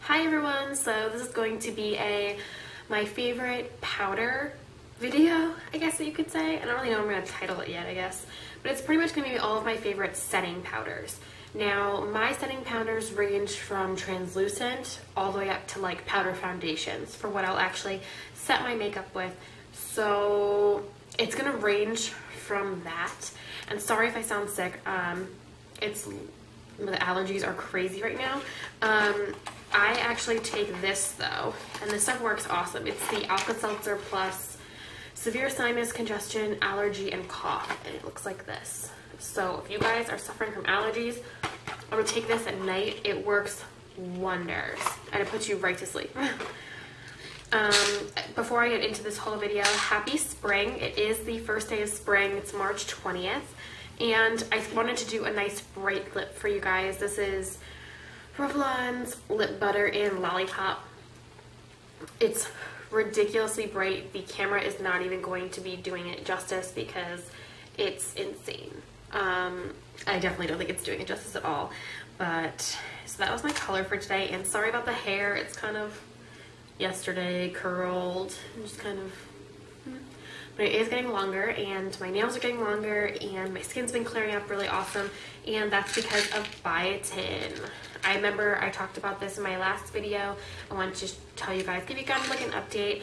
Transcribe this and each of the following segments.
Hi everyone, so this is going to be my favorite powder video, I guess that you could say. I don't really know what I'm going to title it yet, I guess. But it's pretty much going to be all of my favorite setting powders. Now, my setting powders range from translucent all the way up to like powder foundations for what I'll actually set my makeup with. So it's going to range from that. And sorry if I sound sick. The allergies are crazy right now. I actually take this though, and this stuff works awesome. It's the Alka-Seltzer Plus Severe Sinus Congestion, Allergy, and Cough, and it looks like this. So if you guys are suffering from allergies, I would take this at night. It works wonders, and it puts you right to sleep. Before I get into this whole video, happy spring. It is the first day of spring. It's March 20th. And I wanted to do a nice bright lip for you guys. This is Revlon's Lip Butter in Lollipop. It's ridiculously bright. The camera is not even going to be doing it justice because it's insane. I definitely don't think it's doing it justice at all. But, so that was my color for today. And sorry about the hair. It's kind of yesterday curled. Just kind of... But it is getting longer, and my nails are getting longer, and my skin's been clearing up really awesome, and that's because of Biotin. I remember I talked about this in my last video. I wanted to tell you guys, give you guys like an update.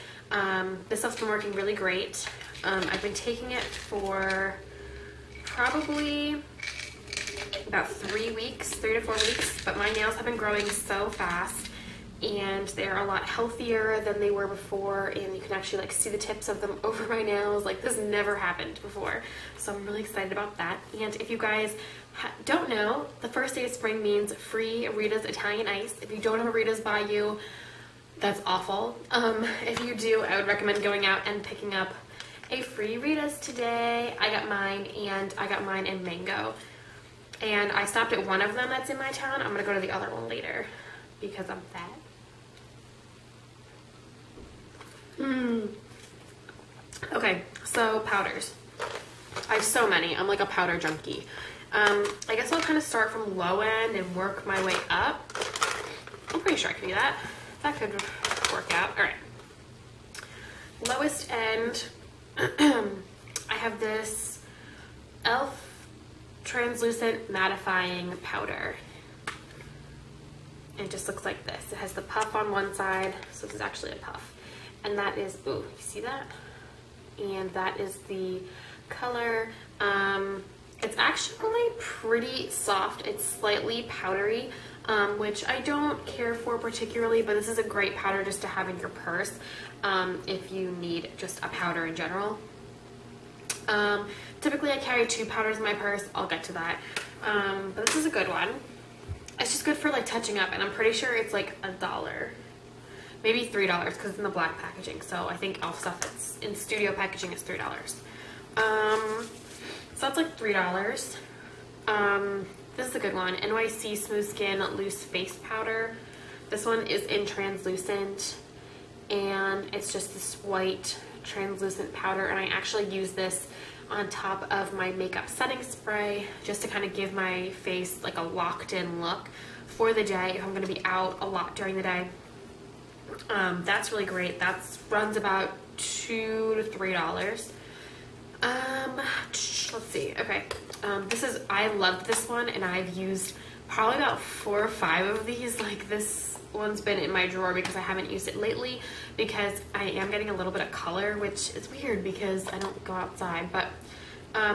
This stuff's been working really great. I've been taking it for probably about 3 weeks, 3 to 4 weeks, but my nails have been growing so fast. And they're a lot healthier than they were before, and you can actually like see the tips of them over my nails. Like, this never happened before, so I'm really excited about that. And if you guys don't know, the first day of spring means free Rita's Italian Ice. If you don't have a Rita's by you, that's awful. If you do, I would recommend going out and picking up a free Rita's today. I got mine, and I got mine in mango, and I stopped at one of them that's in my town. I'm gonna go to the other one later because I'm fat. Okay, so powders. I have so many. I'm like a powder junkie. I guess I'll kind of start from low end and work my way up. I'm pretty sure I can do that. That could work out. All right. Lowest end, I have this e.l.f. translucent mattifying powder. It just looks like this. It has the puff on one side, so this is actually a puff. And that is, ooh, you see that? And that is the color. It's actually pretty soft. It's slightly powdery, which I don't care for particularly, but this is a great powder just to have in your purse if you need just a powder in general. Typically I carry 2 powders in my purse. I'll get to that. But this is a good one. It's just good for like touching up, and I'm pretty sure it's like $1. Maybe $3 because it's in the black packaging. So I think e.l.f. stuff that's in studio packaging is $3. So that's like $3. This is a good one. NYC Smooth Skin Loose Face Powder. This one is in translucent, and it's just this white translucent powder, and I actually use this on top of my makeup setting spray just to kind of give my face like a locked in look for the day if I'm going to be out a lot during the day. That's really great. That runs about $2 to $3. Let's see. Okay. I love this one, and I've used probably about 4 or 5 of these. Like, this one's been in my drawer because I haven't used it lately because I am getting a little bit of color, which is weird because I don't go outside. But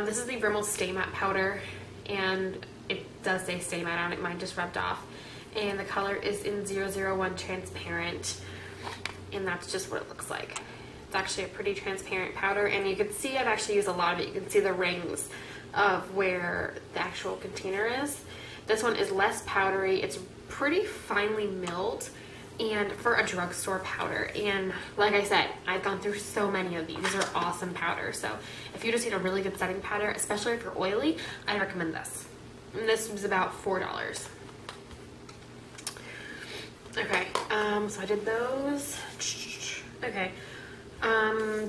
this is the Rimmel Stay Matte Powder, and it does say Stay Matte on it. Mine just rubbed off. And the color is in 001 Transparent, and that's just what it looks like. It's actually a pretty transparent powder, and you can see I've actually used a lot of it. You can see the rings of where the actual container is. This one is less powdery. It's pretty finely milled, and for a drugstore powder. And like I said, I've gone through so many of these. These are awesome powders. So if you just need a really good setting powder, especially if you're oily, I recommend this. And this was about $4. Okay, so I did those. Okay,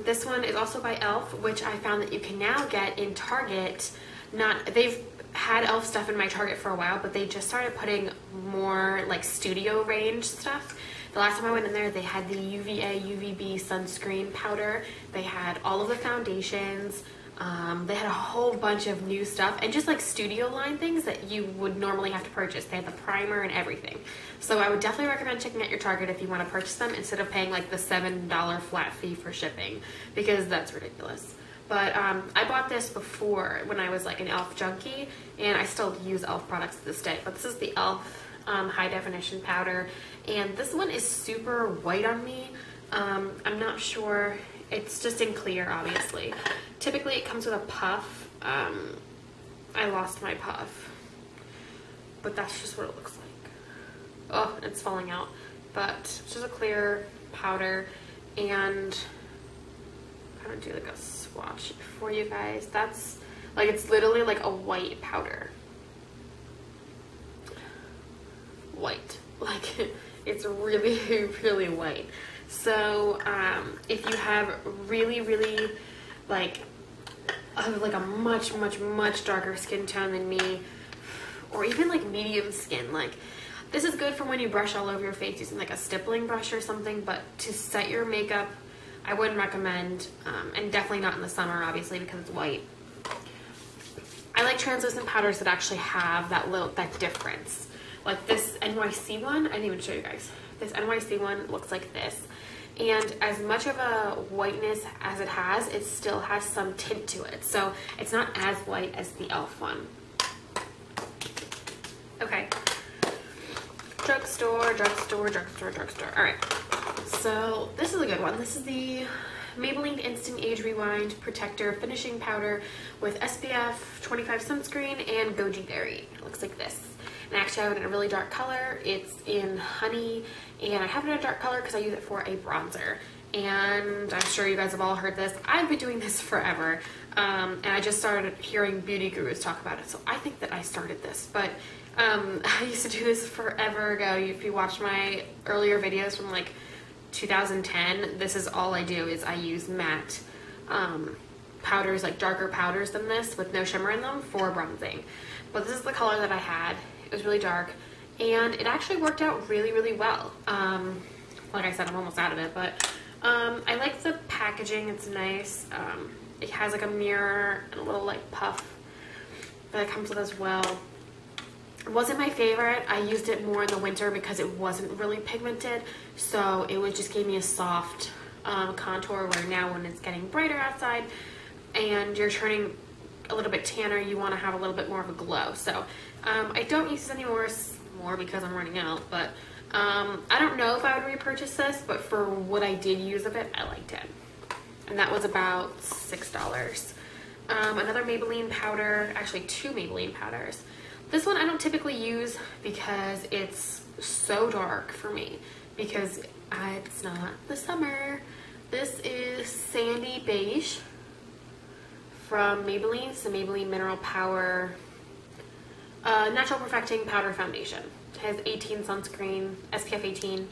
this one is also by e.l.f., which I found that you can now get in Target. They've had e.l.f. stuff in my Target for a while, but they just started putting more like studio range stuff. The last time I went in there, they had the UVA, UVB sunscreen powder. They had all of the foundations. They had a whole bunch of new stuff and just like studio line things that you would normally have to purchase. They had the primer and everything. So I would definitely recommend checking out your Target if you want to purchase them instead of paying like the $7 flat fee for shipping, because that's ridiculous. But I bought this before when I was like an e.l.f. junkie, and I still use e.l.f. products to this day. But this is the e.l.f. High definition powder, and this one is super white on me. I'm not sure. It's just in clear, obviously. Typically it comes with a puff. I lost my puff, but that's just what it looks like. Oh, it's falling out. But it's just a clear powder, and I'm gonna do like a swatch for you guys. That's like, it's literally like a white powder. White, like it's really really white. So if you have really like a much darker skin tone than me, or even like medium skin, like this is good for when you brush all over your face using like a stippling brush or something. But to set your makeup, I wouldn't recommend, and definitely not in the summer, obviously, because it's white. I like translucent powders that actually have that difference. Like this NYC one, I didn't even show you guys. This NYC one looks like this. And as much of a whiteness as it has, it still has some tint to it. So it's not as white as the e.l.f. one. Okay. Drugstore. All right. So this is a good one. This is the Maybelline Instant Age Rewind Protector Finishing Powder with SPF 25 sunscreen and goji berry. It looks like this. And actually I have it in a really dark color. It's in honey, and I have it in a dark color because I use it for a bronzer. And I'm sure you guys have all heard this. I've been doing this forever, and I just started hearing beauty gurus talk about it, so I think that I started this. But I used to do this forever ago. If you watch my earlier videos from like 2010, this is all I do, is I use matte powders, like darker powders than this with no shimmer in them, for bronzing. But this is the color that I had. It was really dark, and it actually worked out really well. Like I said, I'm almost out of it, but I like the packaging. It's nice. It has like a mirror and a little like puff that it comes with as well. It wasn't my favorite. I used it more in the winter because it wasn't really pigmented, so it would just give me a soft contour, where now when it's getting brighter outside and you're turning a little bit tanner, you want to have a little bit more of a glow. So I don't use this anymore because I'm running out, but I don't know if I would repurchase this, but for what I did use of it, I liked it. And that was about $6. Another Maybelline powder, actually two Maybelline powders. This one I don't typically use because it's so dark for me, because it's not the summer. This is Sandy Beige from Maybelline. It's the Maybelline Mineral Power Natural Perfecting Powder Foundation. It has 18 sunscreen, SPF 18,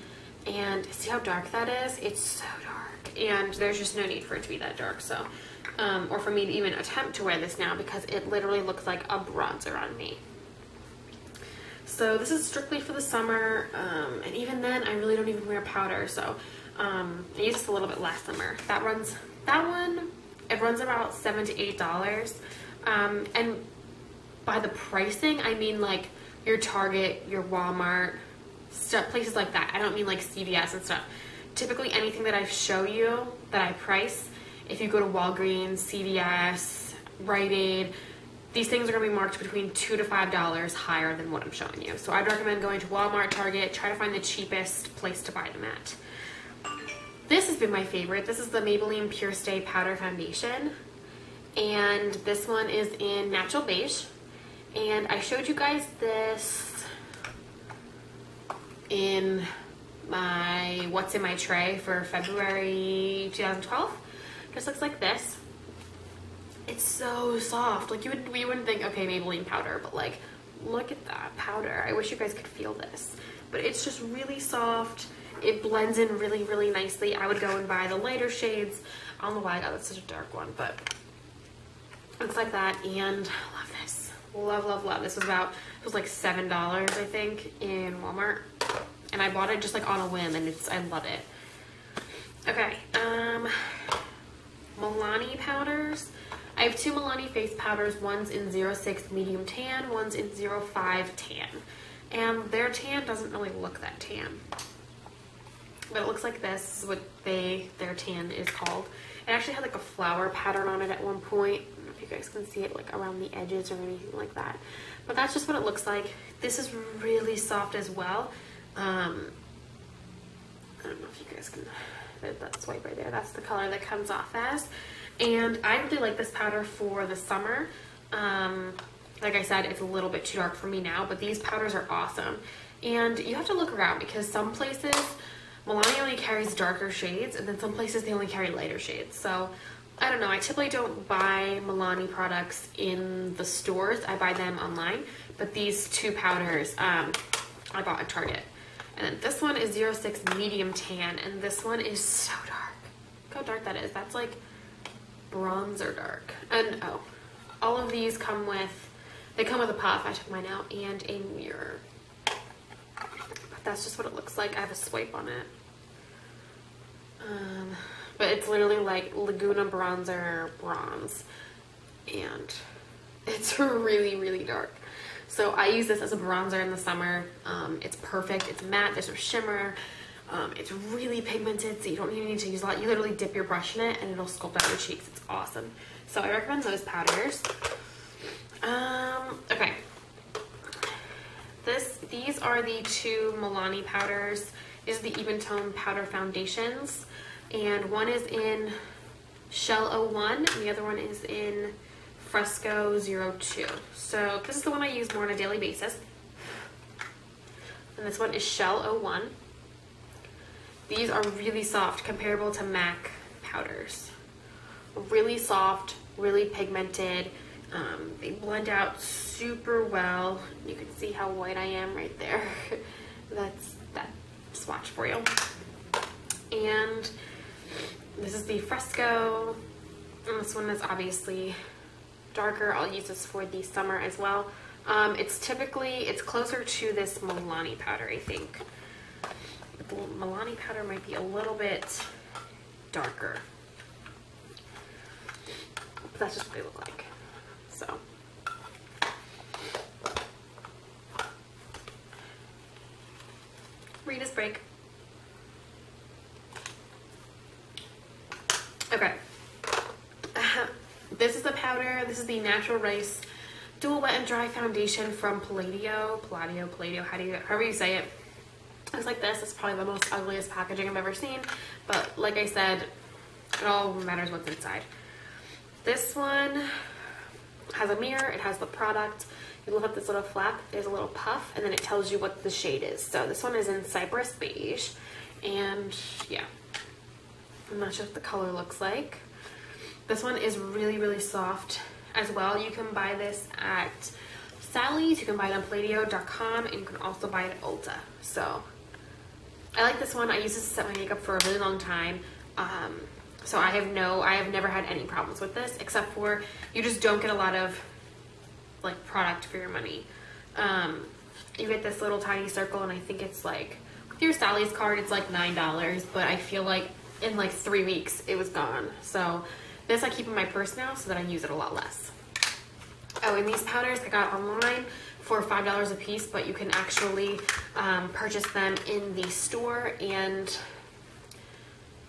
and see how dark that is? It's so dark, and there's just no need for it to be that dark. So, or for me to even attempt to wear this now, because it literally looks like a bronzer on me. So this is strictly for the summer, and even then, I really don't even wear powder. So I use this a little bit last summer. That one, it runs about $7 to $8, and by the pricing, I mean like your Target, your Walmart, stuff, places like that. I don't mean like CVS and stuff. Typically anything that I show you that I price, if you go to Walgreens, CVS, Rite Aid, these things are going to be marked between $2 to $5 higher than what I'm showing you. So I'd recommend going to Walmart, Target, try to find the cheapest place to buy them at. This has been my favorite. This is the Maybelline Pure Stay Powder Foundation, and this one is in Natural Beige. And I showed you guys this in my What's in My Tray for February 2012. Just looks like this. It's so soft. Like you wouldn't think, okay, Maybelline powder, but like, look at that powder. I wish you guys could feel this, but it's just really soft. It blends in really nicely. I would go and buy the lighter shades. I don't know why I got such a dark one, but it's like that. And I love this. Love, love, love. This was it was like $7, I think, in Walmart. And I bought it just like on a whim, and I love it. Okay, Milani powders. I have 2 Milani face powders. One's in 06 medium tan, one's in 05 tan. And their tan doesn't really look that tan. But it looks like this. This is what their tan is called. It actually had like a flower pattern on it at one point. I don't know if you guys can see it like around the edges or anything like that. But that's just what it looks like. This is really soft as well. I don't know if you guys can, that swipe right there. That's the color that comes off as. And I really like this powder for the summer. Like I said, it's a little bit too dark for me now, but these powders are awesome. And you have to look around because some places, Milani only carries darker shades, and then some places they only carry lighter shades. So I don't know, I typically don't buy Milani products in the stores. I buy them online, but these 2 powders I bought at Target. And then this one is 06 medium tan, and this one is so dark. Look how dark that is. That's like bronzer dark. And oh, all of these come with a puff. I took mine out, and a mirror. But that's just what it looks like. I have a swipe on it. But it's literally like Laguna bronzer bronze, and it's really, really dark. So I use this as a bronzer in the summer. It's perfect. It's matte. There's no shimmer. It's really pigmented, so you don't even need to use a lot. You literally dip your brush in it, and it'll sculpt out your cheeks. It's awesome. So I recommend those powders. Okay. These are the 2 Milani powders. These are the Even Tone Powder Foundations. And one is in Shell 01, and the other one is in Fresco 02. So this is the one I use more on a daily basis. And this one is Shell 01. These are really soft, comparable to MAC powders. Really soft, really pigmented. They blend out super well. You can see how white I am right there. That's that swatch for you. And this is the Fresco. And this one is obviously darker. I'll use this for the summer as well. It's closer to this Milani powder, I think. The Milani powder might be a little bit darker. But that's just what they look like. So. Rita's break. Okay. This is the powder. This is the Natural Rice Dual Wet and Dry Foundation from Palladio, however you say it. It's like this. It's probably the most ugliest packaging I've ever seen. But like I said, it all matters what's inside. This one has a mirror. It has the product. You lift up this little flap. There's a little puff, and then it tells you what the shade is. So this one is in Cypress Beige. And yeah, I'm not sure what the color looks like. This one is really, really soft as well. You can buy this at Sally's. You can buy it on Palladio.com, and you can also buy it at Ulta. So I like this one. I use this to set my makeup for a really long time. So I have never had any problems with this, except for you just don't get a lot of like product for your money. You get this little tiny circle, and I think it's like, with your Sally's card, it's like $9, but I feel like in like 3 weeks it was gone. So this I keep in my purse now so that I use it a lot less. Oh, and these powders I got online for $5 a piece, but you can actually purchase them in the store, and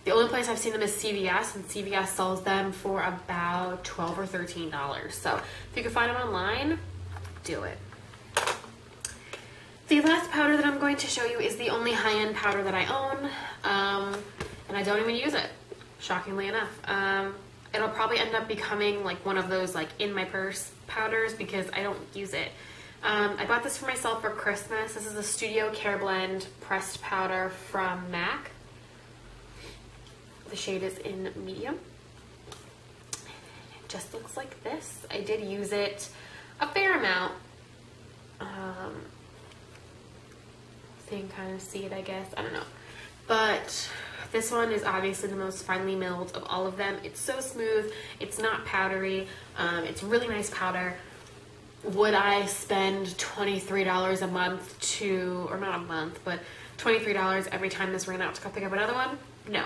the only place I've seen them is CVS, and CVS sells them for about $12 or $13. So if you can find them online, do it. The last powder that I'm going to show you is the only high-end powder that I own, and I don't even use it, shockingly enough. It'll probably end up becoming like one of those like in my purse powders because I don't use it. I bought this for myself for Christmas. This is the Studio Care Blend pressed powder from MAC. The shade is in medium. It just looks like this. I did use it a fair amount. So you can kind of see it, I guess. I don't know. But this one is obviously the most finely milled of all of them. It's so smooth. It's not powdery. It's really nice powder. would I spend $23 a month to, or not a month, but $23 every time this ran out to go pick up another one? No.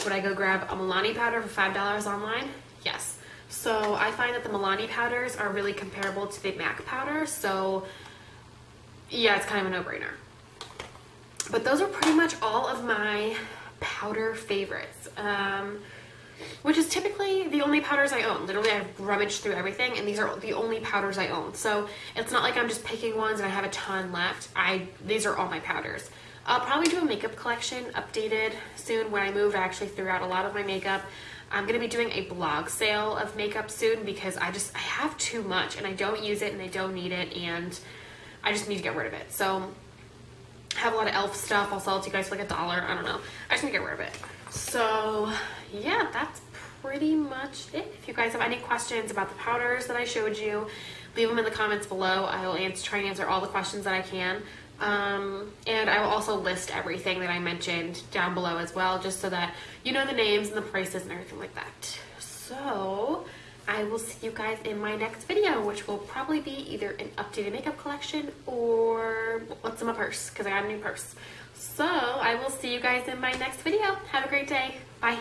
Would I go grab a Milani powder for $5 online? Yes. So I find that the Milani powders are really comparable to the MAC powder, so yeah, it's kind of a no-brainer. But those are pretty much all of my powder favorites, which is typically the only powders I own. Literally, I've rummaged through everything, and these are the only powders I own. So it's not like I'm just picking ones and I have a ton left. These are all my powders. I'll probably do a makeup collection updated soon. When I moved, I actually threw out a lot of my makeup. I'm going to be doing a blog sale of makeup soon because I have too much and I don't use it and I don't need it and I just need to get rid of it. So I have a lot of e.l.f. stuff. I'll sell it to you guys for like $1. I don't know. I just need to get rid of it. So yeah, that's pretty much it. If you guys have any questions about the powders that I showed you, leave them in the comments below. I will try and answer all the questions that I can. And I will also list everything that I mentioned down below as well, just so that you know the names and the prices and everything like that. So I will see you guys in my next video, which will probably be either an updated makeup collection or what's in my purse, because I got a new purse. So I will see you guys in my next video. Have a great day. Bye.